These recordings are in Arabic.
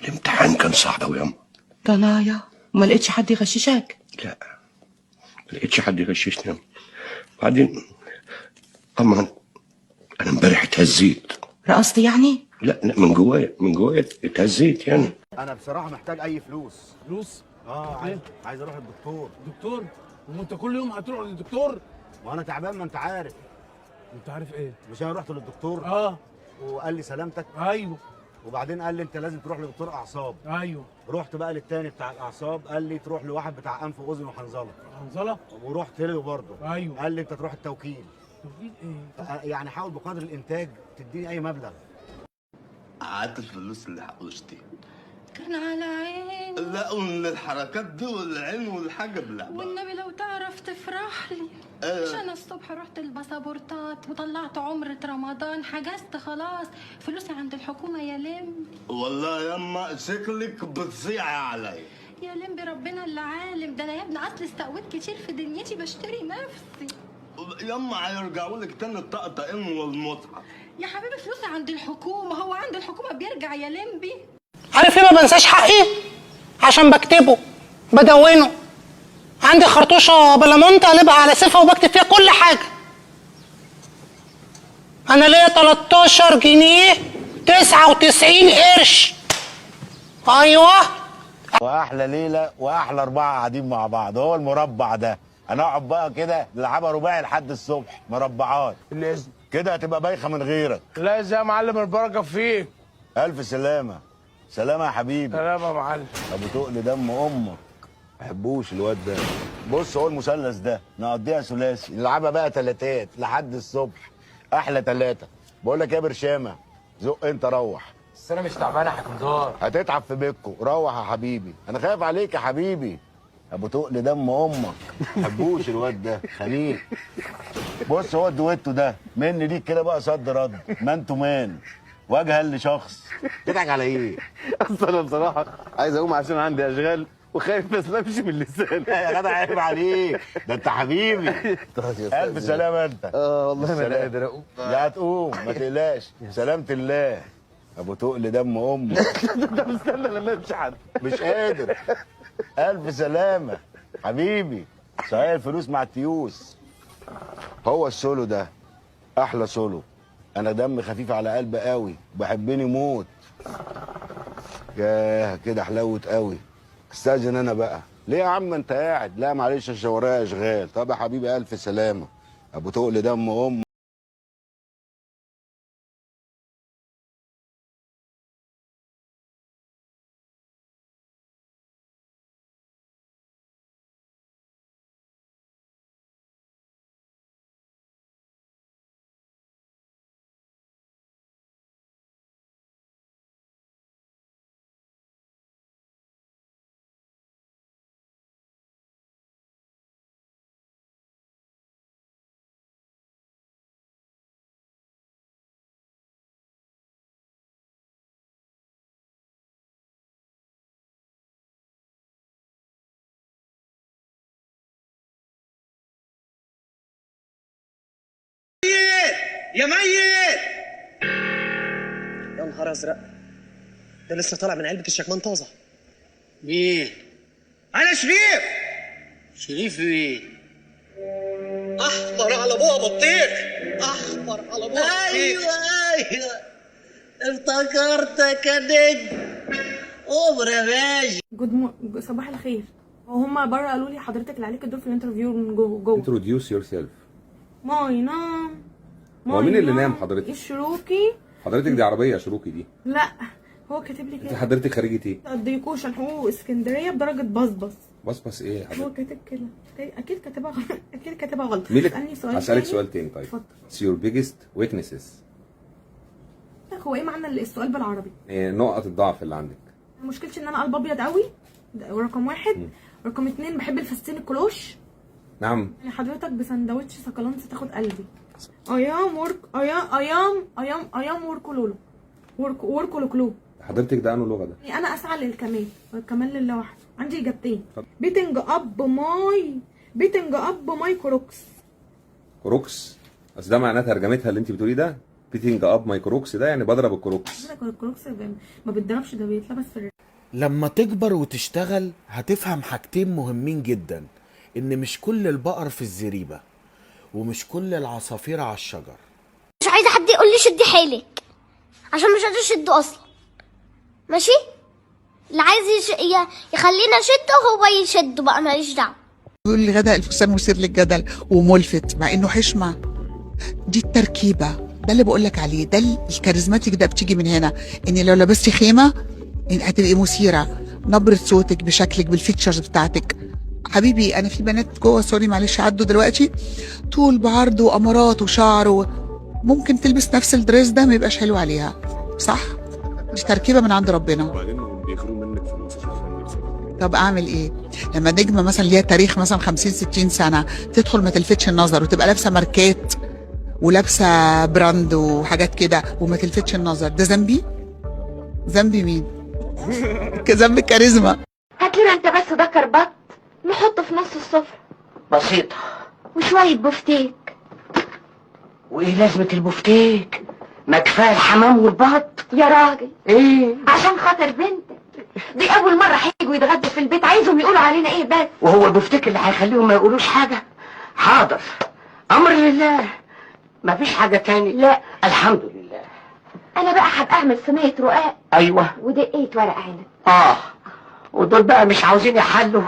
الامتحان كان صعب أوي ياما. ضنايا وما لقيتش حد يغششك؟ لا، ما لقيتش حد يغششني ياما. بعدين طبعا أنا امبارح اتهزيت. رقصت يعني؟ لا لا، من جوايا اتهزيت يعني. انا بصراحه محتاج اي فلوس. فلوس؟ عايز اروح الدكتور. دكتور؟ وانت كل يوم هتروح للدكتور؟ وانا تعبان، ما انت عارف. انت عارف ايه؟ مش انا رحت للدكتور وقال لي سلامتك، ايوه. وبعدين قال لي انت لازم تروح لدكتور اعصاب. ايوه. رحت بقى للتاني بتاع الاعصاب، قال لي تروح لواحد بتاع انف واذن وحنظله. حنظله؟ ورحت له برضه. ايوه. قال لي انت تروح التوكيل. توكيل ايه؟ يعني حاول بقدر الامتاج تديني اي مبلغ. قعدت الفلوس اللي حوشتي كان على عيني. لا، ومن الحركات دي والعين والحاجب لا. والنبي لو تعرف تفرح لي. مش انا الصبح رحت الباسبورتات وطلعت عمرة رمضان، حجزت خلاص، فلوسي عند الحكومة يا لمبي. والله يما شكلك بتصيعي علي. يا لمبي ربنا اللي عالم، ده انا يا ابني اصل استقويت كتير في دنيتي بشتري نفسي. يما هيرجعوا لك تاني الطقطقين والمتعه. يا حبيبي فلوسي عند الحكومة، هو عند الحكومة بيرجع يا لمبي. عارف ايه؟ ما بنساش حقي عشان بكتبه بدونه. عندي خرطوشه بلامونت قلبها على سيفها وبكتب فيها كل حاجه. انا ليا 13 جنيه 99 قرش. ايوه. واحلى ليله واحلى 4 قاعدين مع بعض، هو المربع ده. هنقعد بقى كده نلعبها رباعي لحد الصبح، مربعات. لازم كده هتبقى بايخه من غيرك. لازم يا معلم، البركه فيك. الف سلامه. سلامه يا حبيبي. سلام يا معلم. ابو تقل دم امك، ما بحبوش الواد ده. بص، هو المثلث ده نقضيها ثلاثي، نلعبها بقى تلاتات لحد الصبح. احلى تلاته. بقول لك يا برشامه، زق انت روح. بس انا مش تعبان يا حكمدار. هتتعب في بيتكو، روح يا حبيبي، انا خايف عليك يا حبيبي. ابو تقل دم امك، ما بحبوش الواد ده، خليل. بص، هو الدويتو ده مني ليك كده بقى صد رد، مان تو مان، وجها لشخص. تضحك على ايه؟ اصل انا بصراحه عايز اقوم عشان عندي اشغال وخايف ما اسلمش من لساني. يا جدع عيب عليك، ده انت حبيبي. الف سلامه انت. والله ما انا قادر اقوم. لا هتقوم، ما تقلقش، سلامة الله. ابو تقل دم امك. طب استنى لما امشي حد. مش قادر. الف سلامه حبيبي. صحيح الفلوس مع التيوس. هو السولو ده احلى سولو. انا دم خفيف على قلبي قوي، بحبني موت. ياه كده حلوت قوي. استاذن انا بقى. ليه يا عم انت قاعد؟ لا معلش عشان ورايا اشغال. طب يا حبيبي الف سلامه. ابو تقل دم امك. يا ميت يا نهار ازرق، ده لسه طالع من علبه الشكمان طازه. مين؟ انا شريف. شريف مين؟ احمر على ابوها بطيخ. احمر على ابوها بطيخ. ايوه افتكرتك يا نجم. عمر يا باشا. صباح الخير. وهم بره قالوا لي حضرتك اللي عليك الدور في الانترفيو من جوه. introduce yourself. ماي نام. هو مين اللي نام حضرتك؟ الشروكي. حضرتك دي عربيه شروكي دي؟ لا هو كاتب لي كده. انت حضرتك خريجه ايه؟ الديكوشن حقوق اسكندريه بدرجه بصبص. بصبص ايه يا حضرتك؟ هو كاتب كده. اكيد كاتبها غلط. اكيد كاتبها غلط. مين اسالني سؤال. هسألك سؤال تاني. طيب اتفضل. It's your biggest weaknesses. هو ايه معنى السؤال بالعربي؟ نقط الضعف اللي عندك. مشكلتي ان انا قلب ابيض قوي، ده رقم واحد. رقم اتنين بحب الفساتين الكلوش. نعم. يعني حضرتك بسندوتش سكالانس تاخد قلبي. ايام وركولولو وركولوكلو. حضرتك ده انه لغه ده؟ يعني انا اسعى للكمال والكمال لله وحده. عندي اجابتين. بيتنج اب ماي كروكس. كروكس؟ بس ده معناه ترجمتها اللي انت بتقوليه ده؟ بيتنج اب ماي كروكس ده يعني بضرب الكروكس. الكروكس ما بيتضربش، ده بيتلبس في لما تكبر وتشتغل هتفهم حاجتين مهمين جدا، ان مش كل البقر في الزريبة ومش كل العصافير على الشجر. مش عايزه حد يقول لي شدي حيلك عشان مش قادره اشده اصلا. ماشي؟ اللي عايز يخلينا اشده هو يشده بقى، ماليش دعوه. بيقول لي غدا الفستان مثير للجدل وملفت مع انه حشمه. دي التركيبه، ده اللي بقول لك عليه، ده الكاريزماتيك، ده بتيجي من هنا. ان لو لبستي خيمه ان هتبقي مثيره، نبره صوتك بشكلك بالفيتشرز بتاعتك. حبيبي انا في بنات جوه، سوري معلش عدوا دلوقتي، طول بعرض وامارات وشعر ممكن تلبس نفس الدريس ده ما يبقاش حلو عليها، صح؟ دي تركيبه من عند ربنا. بيغيروا منك فلوس. طب اعمل ايه؟ لما نجمه مثلا ليها تاريخ مثلا 50 60 سنه تدخل ما تلفتش النظر وتبقى لابسه ماركات ولابسه براند وحاجات كده وما تلفتش النظر، ده ذنبي؟ ذنبي مين؟ ذنب الكاريزما. هات لنا انت بس ده كربات نحطه في نص السفره. بسيطة. وشويه بفتيك. وايه لازمة البفتيك؟ ما كفاية الحمام والبط. يا راجل ايه؟ عشان خاطر بنتك دي اول مره هيجوا يتغدوا في البيت، عايزهم يقولوا علينا ايه بس؟ وهو البفتيك اللي هيخليهم ما يقولوش حاجة؟ حاضر، امر لله، ما فيش حاجة تاني. لا الحمد لله. انا بقى هبقى اعمل صينيه رقاق ايوه ودقية ورق عنب. ودول بقى مش عاوزين يحلوا.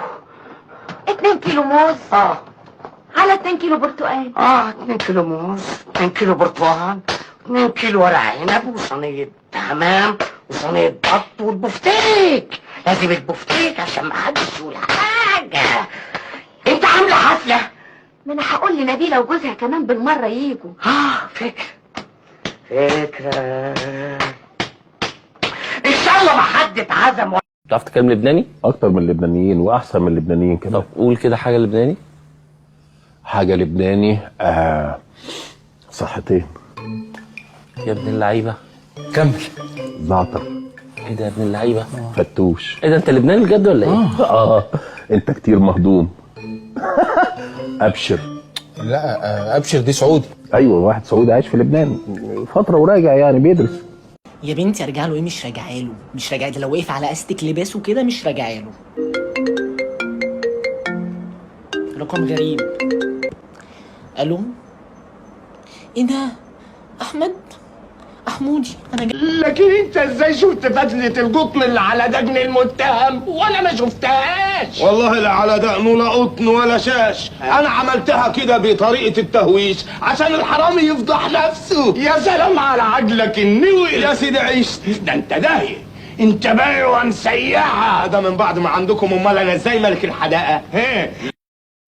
2 كيلو موز على 2 كيلو برتقال. 2 كيلو موز، 2 كيلو برتقال، 2 كيلو ورق عنب، وصينية حمام، وصينية بط، والبفتيك. لازم البفتيك عشان ما حدش يقول حاجة. انت عاملة حفلة؟ ما انا هقول لنبيلة وجوزها كمان بالمرة ييجوا. فكرة. ان شاء الله ما حد اتعزم. بتعرف تتكلم لبناني؟ اكتر من اللبنانيين واحسن من اللبنانيين كمان. طب قول كده حاجه لبناني. حاجه لبناني. صحتين. يا ابن اللعيبه كمل. زعتر. ايه ده يا ابن اللعيبه؟ فتوش. ايه ده انت لبناني بجد ولا ايه؟ انت كتير مهضوم. ابشر. لا ابشر دي سعودي. ايوه واحد سعودي عايش في لبنان فتره وراجع يعني بيدرس. يا بنتي ارجع له ايه؟ مش راجعه له، مش راجعه له. لو وقف على استك لباسه كده مش راجعه له. رقم غريب. الو، ايه ده؟ احمد؟ احمودي انا لكن انت ازاي شفت فتلة القطن اللي على دجن المتهم وانا ما شفتهاش؟ والله لا على دقن ولا قطن ولا شاش، انا عملتها كده بطريقة التهويش عشان الحرامي يفضح نفسه. يا سلام على عجلك النوي يا سيدي عيش. ده انت داهية، انت بايع مسيحة. ده من بعد ما عندكم، امال انا ازاي ملك الحدائق؟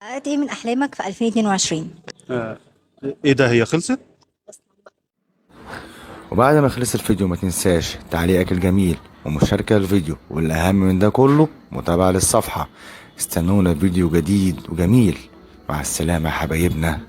حققت ايه من احلامك في 2022؟ ايه ده، هي خلصت؟ وبعد ما خلص الفيديو ما تنساش تعليقك الجميل ومشاركة الفيديو، والأهم من ده كله متابعة للصفحة. استنونا فيديو جديد وجميل. مع السلامة يا حبايبنا.